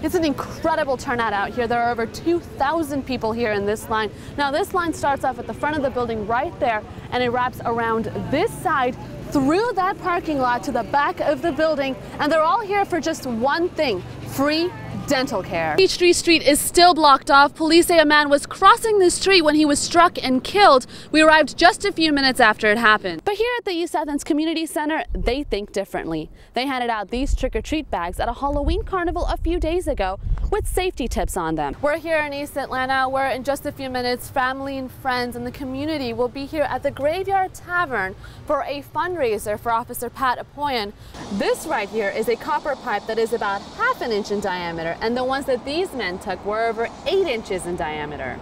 It's an incredible turnout out here. There are over 2,000 people here in this line. Now this line starts off at the front of the building right there, and it wraps around this side through that parking lot to the back of the building, and they're all here for just one thing: free dental care. Peachtree Street is still blocked off. Police say a man was crossing the street when he was struck and killed. We arrived just a few minutes after it happened. But here at the East Athens Community Center, they think differently. They handed out these trick-or-treat bags at a Halloween carnival a few days ago with safety tips on them. We're here in East Atlanta, where in just a few minutes, family and friends in the community will be here at the Graveyard Tavern for a fundraiser for Officer Pat Apoyan. This right here is a copper pipe that is about ½ an inch in diameter, and the ones that these men took were over 8 inches in diameter.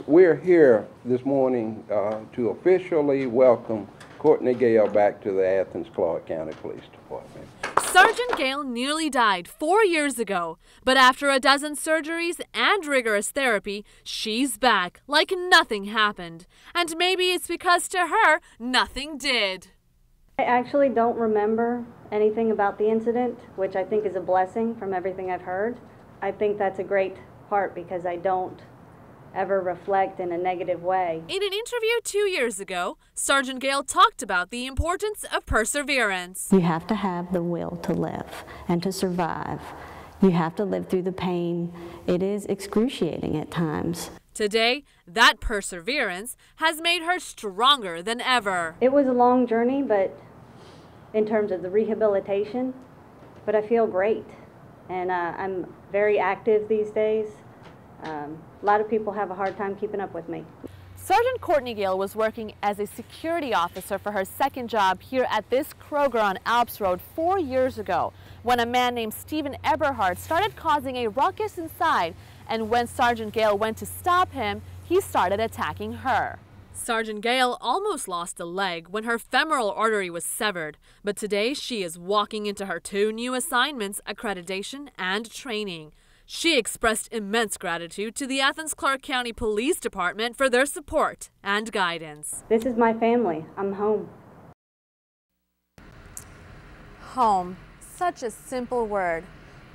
We're here this morning to officially welcome Courtney Gale back to the Athens-Clarke County Police Department. Sergeant Gale nearly died 4 years ago, but after a dozen surgeries and rigorous therapy, she's back like nothing happened. And maybe it's because to her, nothing did. I actually don't remember anything about the incident, which I think is a blessing from everything I've heard. I think that's a great part because I don't ever reflect in a negative way. In an interview 2 years ago, Sergeant Gale talked about the importance of perseverance. You have to have the will to live and to survive. You have to live through the pain. It is excruciating at times. Today, that perseverance has made her stronger than ever. It was a long journey, but in terms of the rehabilitation, but I feel great. And I'm very active these days. A lot of people have a hard time keeping up with me. Sergeant Courtney Gale was working as a security officer for her second job here at this Kroger on Alps Road 4 years ago, when a man named Stephen Eberhard started causing a ruckus inside, and when Sergeant Gale went to stop him, he started attacking her. Sergeant Gale almost lost a leg when her femoral artery was severed, but today she is walking into her 2 new assignments, accreditation and training. She expressed immense gratitude to the Athens-Clarke County Police Department for their support and guidance. This is my family. I'm home. Home. Such a simple word,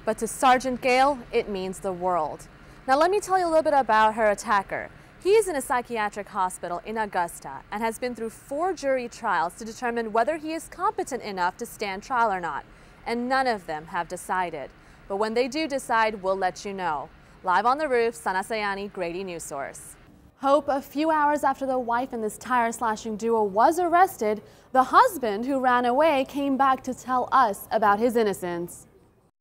but to Sergeant Gale, it means the world. Now let me tell you a little bit about her attacker. He is in a psychiatric hospital in Augusta and has been through 4 jury trials to determine whether he is competent enough to stand trial or not, and none of them have decided. But when they do decide, we'll let you know. Live on the roof, Sanah Sayani, Grady News Source. Hope, a few hours after the wife in this tire-slashing duo was arrested, the husband who ran away came back to tell us about his innocence.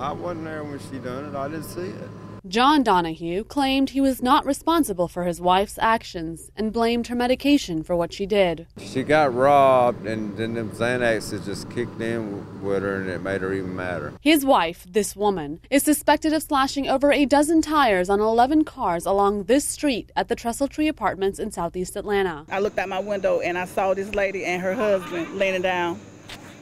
I wasn't there when she done it. I didn't see it. John Donahue claimed he was not responsible for his wife's actions and blamed her medication for what she did. She got robbed, and then them Xanaxes just kicked in with her, and it made her even madder. His wife, this woman, is suspected of slashing over a dozen tires on 11 cars along this street at the Tree Apartments in Southeast Atlanta. I looked out my window and I saw this lady and her husband leaning down,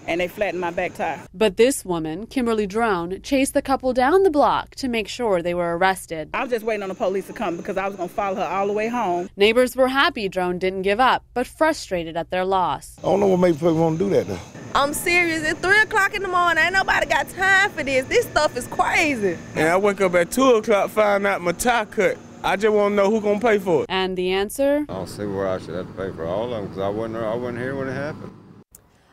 and they flattened my back tire. But this woman, Kimberly Drone, chased the couple down the block to make sure they were arrested. I was just waiting on the police to come because I was going to follow her all the way home. Neighbors were happy Drone didn't give up, but frustrated at their loss. I don't know what made people want to do that though. I'm serious. It's 3 o'clock in the morning. Ain't nobody got time for this. This stuff is crazy. And I wake up at 2 o'clock, find out my tire cut. I just want to know who's going to pay for it. And the answer? I don't see where I should have to pay for all of them because I wasn't here when it happened.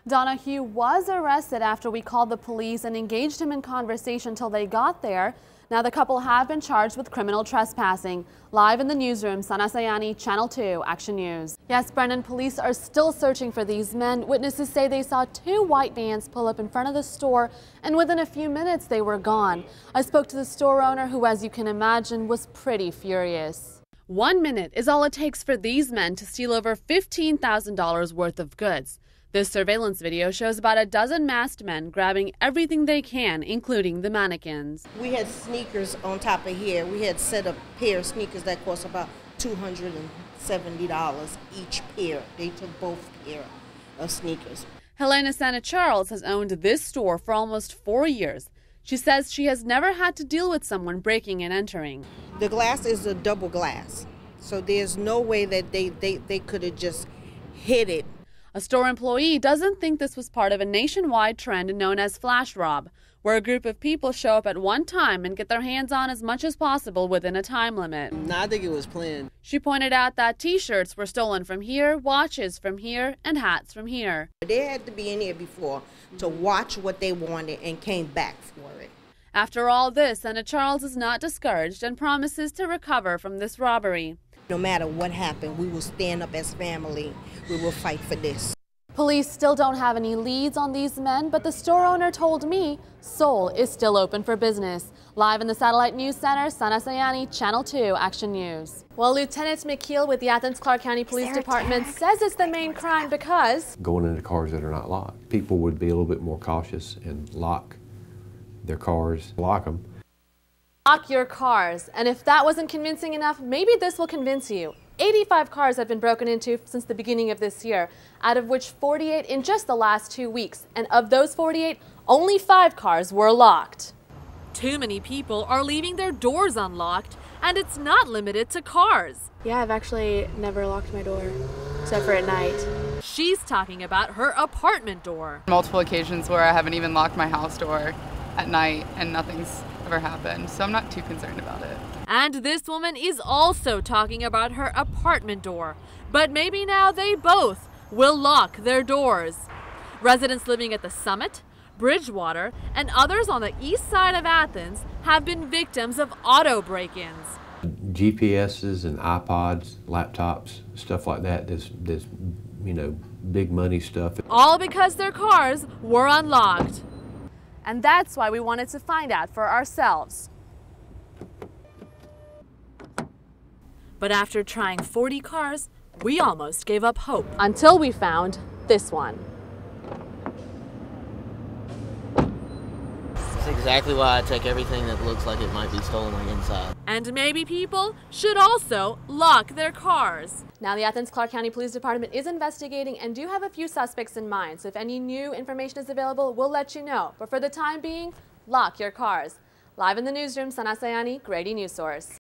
Donahue was arrested after we called the police and engaged him in conversation till they got there. Now the couple have been charged with criminal trespassing. Live in the newsroom, Sanah Sayani, Channel 2, Action News. Yes, Brennan, police are still searching for these men. Witnesses say they saw 2 white vans pull up in front of the store, and within a few minutes they were gone. I spoke to the store owner, who, as you can imagine, was pretty furious. 1 minute is all it takes for these men to steal over $15,000 worth of goods. This surveillance video shows about a dozen masked men grabbing everything they can, including the mannequins. We had sneakers on top of here. We had set a pair of sneakers that cost about $270 each pair. They took both pair of sneakers. Helena Santa Charles has owned this store for almost 4 years. She says she has never had to deal with someone breaking and entering. The glass is a double glass, so there's no way that they could have just hit it. A store employee doesn't think this was part of a nationwide trend known as flash rob, where a group of people show up at one time and get their hands on as much as possible within a time limit. No, I think it was planned. She pointed out that T-shirts were stolen from here, watches from here, and hats from here. They had to be in here before to watch what they wanted and came back for it. After all this, Senator Charles is not discouraged and promises to recover from this robbery. No matter what happened, we will stand up as family. We will fight for this. Police still don't have any leads on these men, but the store owner told me Seoul is still open for business. Live in the Satellite News Center, Sanah Sayani, Channel 2 Action News. Well, Lieutenant McKeel with the Athens-Clarke County Police Department says it's the main crime because going into cars that are not locked. People would be a little bit more cautious and lock their cars, lock them. Lock your cars. And if that wasn't convincing enough, maybe this will convince you. 85 cars have been broken into since the beginning of this year, out of which 48 in just the last 2 weeks. And of those 48, only 5 cars were locked. Too many people are leaving their doors unlocked, and it's not limited to cars. Yeah, I've actually never locked my door, except for at night. She's talking about her apartment door. Multiple occasions where I haven't even locked my house door at night and nothing's ever happened, so I'm not too concerned about it. And this woman is also talking about her apartment door. But maybe now they both will lock their doors. Residents living at the Summit, Bridgewater, and others on the east side of Athens have been victims of auto break-ins. GPSs and iPods, laptops, stuff like that, this big money stuff. All because their cars were unlocked. And that's why we wanted to find out for ourselves. But after trying 40 cars, we almost gave up hope. Until we found this one. That's exactly why I check everything that looks like it might be stolen on the inside. And maybe people should also lock their cars. Now the Athens-Clarke County Police Department is investigating and do have a few suspects in mind. So if any new information is available, we'll let you know. But for the time being, lock your cars. Live in the newsroom, Sanah Sayani, Grady News Source.